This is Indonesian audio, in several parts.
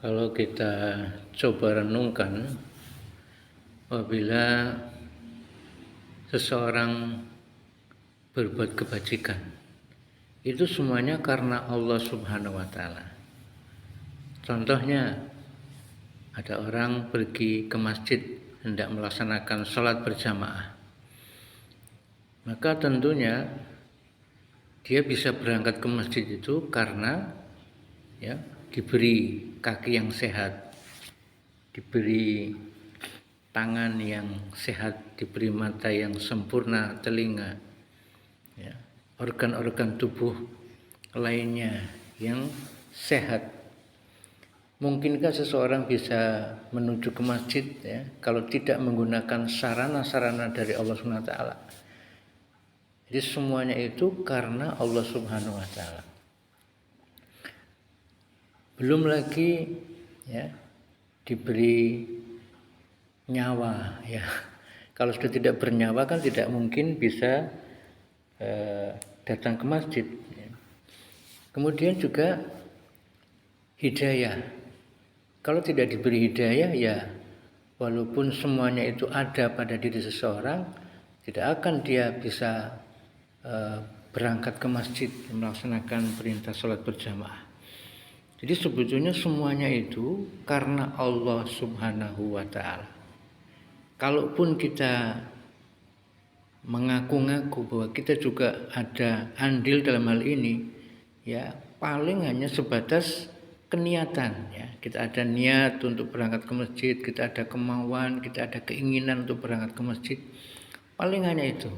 Kalau kita coba renungkan, apabila seseorang berbuat kebajikan, itu semuanya karena Allah Subhanahu wa Ta'ala. Contohnya, ada orang pergi ke masjid hendak melaksanakan sholat berjamaah, maka tentunya dia bisa berangkat ke masjid itu karena diberi kaki yang sehat, diberi tangan yang sehat, diberi mata yang sempurna, telinga, organ-organ tubuh lainnya yang sehat. Mungkinkah seseorang bisa menuju ke masjid kalau tidak menggunakan sarana-sarana dari Allah Subhanahu wa Ta'ala? Jadi semuanya itu karena Allah Subhanahu wa Ta'ala. Belum lagi diberi nyawa Kalau sudah tidak bernyawa kan tidak mungkin bisa datang ke masjid. Kemudian juga hidayah. Kalau tidak diberi hidayah, walaupun semuanya itu ada pada diri seseorang, tidak akan dia bisa berangkat ke masjid melaksanakan perintah sholat berjamaah. Jadi sebetulnya semuanya itu karena Allah Subhanahu wa Ta'ala. Kalaupun kita mengaku-ngaku bahwa kita juga ada andil dalam hal ini, paling hanya sebatas keniatan. Kita ada niat untuk berangkat ke masjid, kita ada kemauan, kita ada keinginan untuk berangkat ke masjid, paling hanya itu.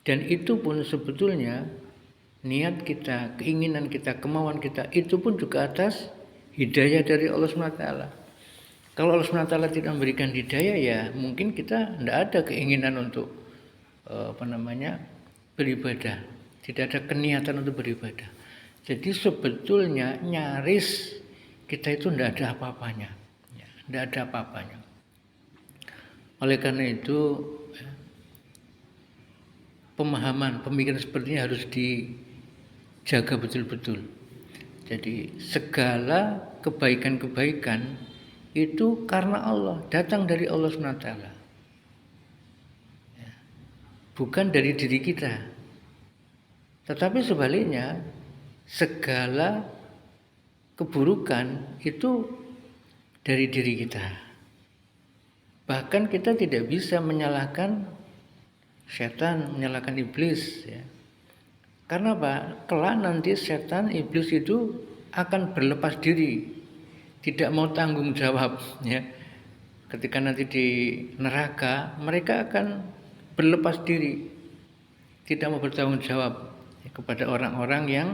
Dan itu pun sebetulnya niat kita, keinginan kita, kemauan kita, itu pun juga atas hidayah dari Allah SWT. Kalau Allah SWT tidak memberikan hidayah, mungkin kita tidak ada keinginan untuk beribadah, tidak ada keniatan untuk beribadah. Jadi sebetulnya nyaris kita itu tidak ada apa-apanya, tidak ada apa-apanya. Oleh karena itu pemahaman, pemikiran seperti ini harus dijaga betul-betul. Jadi segala kebaikan-kebaikan itu karena Allah, datang dari Allah SWT, bukan dari diri kita. Tetapi sebaliknya, segala keburukan itu dari diri kita. Bahkan kita tidak bisa menyalahkan setan, menyalahkan iblis. Karena apa? Kelak nanti setan, iblis itu akan berlepas diri, tidak mau tanggung jawab. Ketika nanti di neraka, mereka akan berlepas diri, tidak mau bertanggung jawab kepada orang-orang yang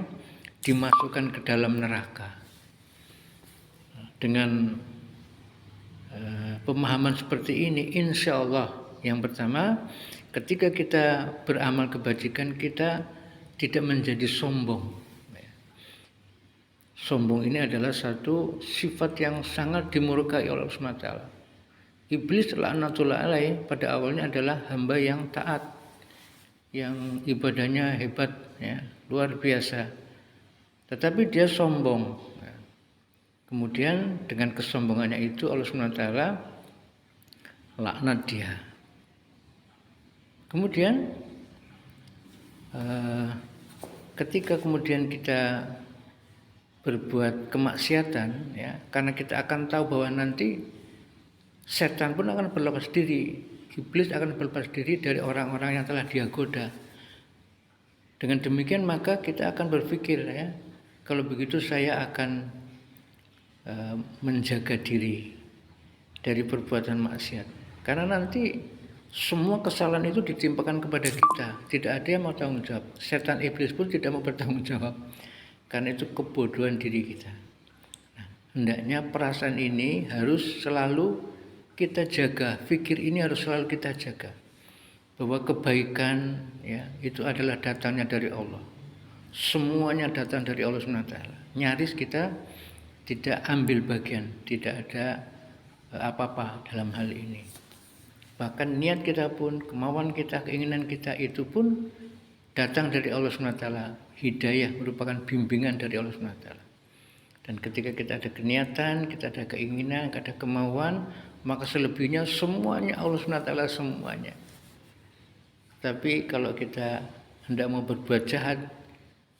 dimasukkan ke dalam neraka. Dengan pemahaman seperti ini, insya Allah, yang pertama, ketika kita beramal kebajikan, kita tidak menjadi sombong. Sombong ini adalah satu sifat yang sangat dimurkai oleh Allah SWT. Iblis laknatullah alaih pada awalnya adalah hamba yang taat, yang ibadahnya hebat, luar biasa. Tetapi dia sombong. Kemudian dengan kesombongannya itu Allah SWT laknat dia. Kemudian ketika kemudian kita berbuat kemaksiatan, karena kita akan tahu bahwa nanti setan pun akan berlepas diri, iblis akan berlepas diri dari orang-orang yang telah dia goda. Dengan demikian maka kita akan berpikir, kalau begitu saya akan menjaga diri dari perbuatan maksiat. Karena nanti semua kesalahan itu ditimpakan kepada kita, tidak ada yang mau tanggung jawab. Setan iblis pun tidak mau bertanggung jawab, karena itu kebodohan diri kita. Hendaknya perasaan ini harus selalu kita jaga, fikir ini harus selalu kita jaga, bahwa kebaikan itu adalah datangnya dari Allah. Semuanya datang dari Allah SWT. Nyaris kita tidak ambil bagian, tidak ada apa-apa dalam hal ini. Bahkan niat kita pun, kemauan kita, keinginan kita itu pun datang dari Allah SWT. Hidayah merupakan bimbingan dari Allah SWT. Dan ketika kita ada niatan, kita ada keinginan, ada kemauan, maka selebihnya semuanya Allah SWT semuanya. Tapi kalau kita hendak mau berbuat jahat,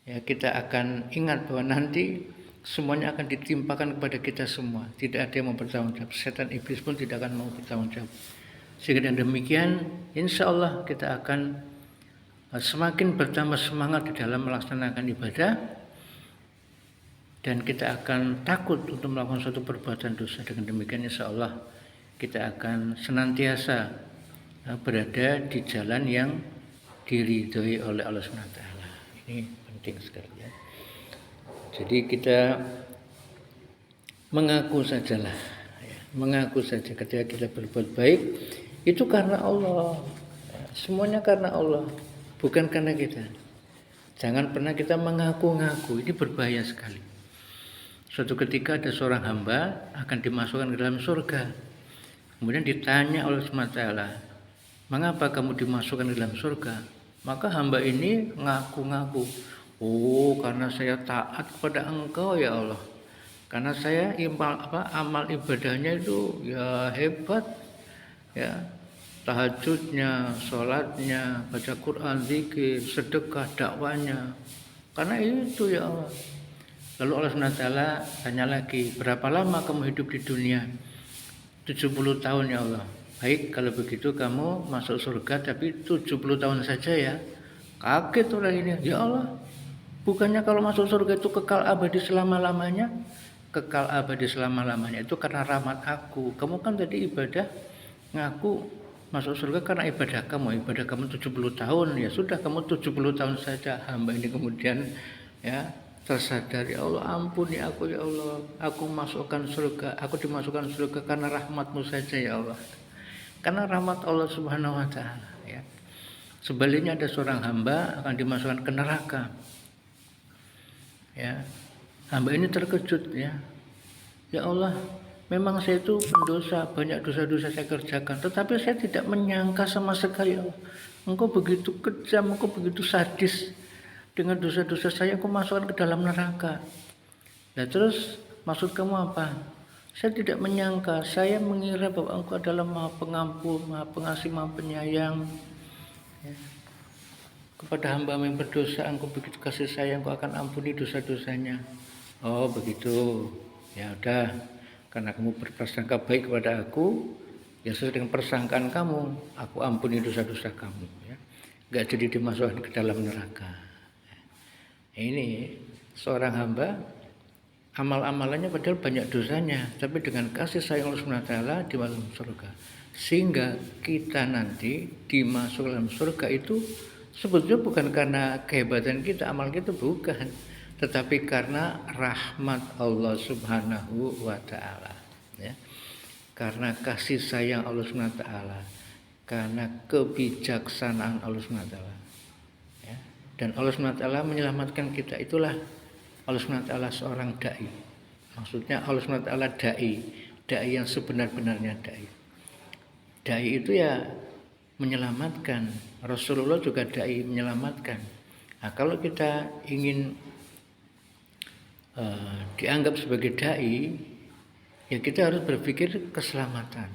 ya kita akan ingat bahwa nanti semuanya akan ditimpakan kepada kita semua. Tidak ada yang mau bertanggung jawab. Setan iblis pun tidak akan mau bertanggung jawab. Sehingga dengan demikian, insya Allah kita akan semakin bertambah semangat di dalam melaksanakan ibadah, dan kita akan takut untuk melakukan suatu perbuatan dosa. Dengan demikian insya Allah kita akan senantiasa berada di jalan yang diridhoi oleh Allah SWT. Ini penting sekali ya. Jadi kita mengaku sajalah, ya. Mengaku saja ketika kita berbuat baik itu karena Allah, semuanya karena Allah, bukan karena kita. Jangan pernah kita mengaku-ngaku, ini berbahaya sekali. Suatu ketika ada seorang hamba akan dimasukkan ke dalam surga. Kemudian ditanya oleh SWT, mengapa kamu dimasukkan ke dalam surga? Maka hamba ini ngaku-ngaku, oh karena saya taat kepada Engkau ya Allah. Karena saya amal ibadahnya itu ya hebat, ya tahajudnya, sholatnya, baca Quran, zikir, sedekah, dakwanya. Karena itu ya Allah. Lalu Allah SWT tanya lagi, berapa lama kamu hidup di dunia? 70 tahun ya Allah. Baik, kalau begitu kamu masuk surga tapi 70 tahun saja ya. Kaget orang ini, ya Allah, bukannya kalau masuk surga itu kekal abadi selama-lamanya? Kekal abadi selama-lamanya itu karena rahmat aku. Kamu kan tadi ibadah ngaku masuk surga karena ibadah kamu 70 tahun, ya sudah kamu 70 tahun saja. Hamba ini kemudian ya tersadar, ya Allah ampuni aku ya Allah, aku dimasukkan surga karena rahmatmu saja ya Allah, karena rahmat Allah Subhanahu wa Ta'ala ya. Sebaliknya ada seorang hamba akan dimasukkan ke neraka ya. Hamba ini terkejut ya Allah, memang saya itu pendosa, banyak dosa-dosa saya kerjakan, tetapi saya tidak menyangka sama sekali ya Allah, Engkau begitu kejam, Engkau begitu sadis. Dengan dosa-dosa saya aku masukkan ke dalam neraka. Nah terus maksud kamu apa? Saya tidak menyangka, saya mengira bahwa Engkau adalah Maha Pengampun, Maha Pengasih, Maha Penyayang ya. Kepada hamba yang berdosa Engkau begitu kasih sayang, Engkau akan ampuni dosa-dosanya. Oh begitu, ya udah, karena kamu berprasangka baik kepada aku, ya sesuai dengan persangkaan kamu, aku ampuni dosa-dosa kamu ya. Gak jadi dimasukkan ke dalam neraka. Ini seorang hamba amal-amalannya padahal banyak dosanya, tapi dengan kasih sayang Allah SWT dimasukkan surga. Sehingga kita nanti dimasuk dalam surga itu sebetulnya bukan karena kehebatan kita, amal kita bukan, tetapi karena rahmat Allah Subhanahu wa Ta'ala ya. Karena kasih sayang Allah SWT, karena kebijaksanaan Allah SWT. Dan Allah SWT menyelamatkan kita, itulah Allah SWT seorang da'i. Maksudnya Allah SWT da'i yang sebenar-benarnya da'i. Da'i itu ya menyelamatkan. Rasulullah juga da'i menyelamatkan. Nah kalau kita ingin dianggap sebagai da'i, ya kita harus berpikir keselamatan.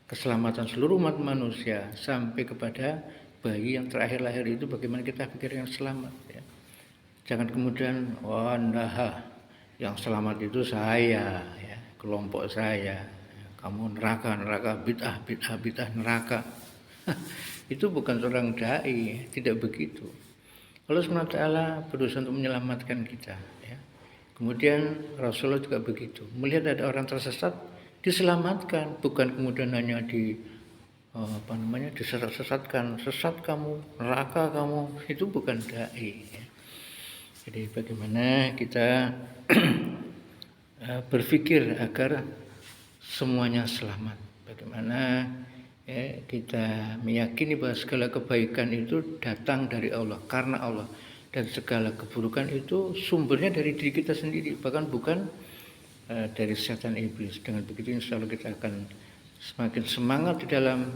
Keselamatan seluruh umat manusia sampai kepada bayi yang terakhir lahir itu, bagaimana kita pikir yang selamat ya. Jangan kemudian yang selamat itu saya ya, kelompok saya ya, kamu neraka bid'ah neraka. Itu bukan seorang dai, tidak begitu. Allah SWT berusaha untuk menyelamatkan kita ya. Kemudian Rasulullah juga begitu, melihat ada orang tersesat diselamatkan, bukan kemudian hanya disesatkan, sesat kamu, neraka kamu, itu bukan dai ya. Jadi bagaimana kita berpikir agar semuanya selamat, bagaimana ya, kita meyakini bahwa segala kebaikan itu datang dari Allah, karena Allah, dan segala keburukan itu sumbernya dari diri kita sendiri, bahkan bukan dari setan iblis. Dengan begitu insya Allah kita akan semakin semangat di dalam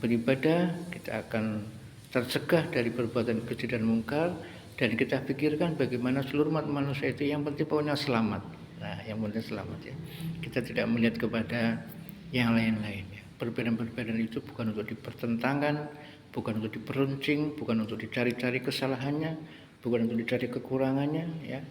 beribadah, kita akan tercegah dari perbuatan keji dan mungkar, dan kita pikirkan bagaimana seluruh umat manusia itu yang penting pokoknya selamat. Nah, yang penting selamat ya. Kita tidak melihat kepada yang lain-lain ya. Perbedaan-perbedaan itu bukan untuk dipertentangkan, bukan untuk diperuncing, bukan untuk dicari-cari kesalahannya, bukan untuk dicari kekurangannya ya.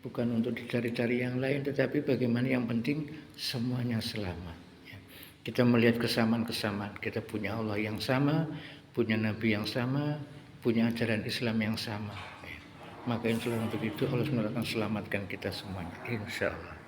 Bukan untuk dicari-cari yang lain, tetapi bagaimana yang penting semuanya selamat ya. Kita melihat kesamaan-kesamaan, kita punya Allah yang sama, punya Nabi yang sama, punya ajaran Islam yang sama ya. Maka insya Allah untuk itu Allah SWT akan selamatkan kita semuanya, insya Allah.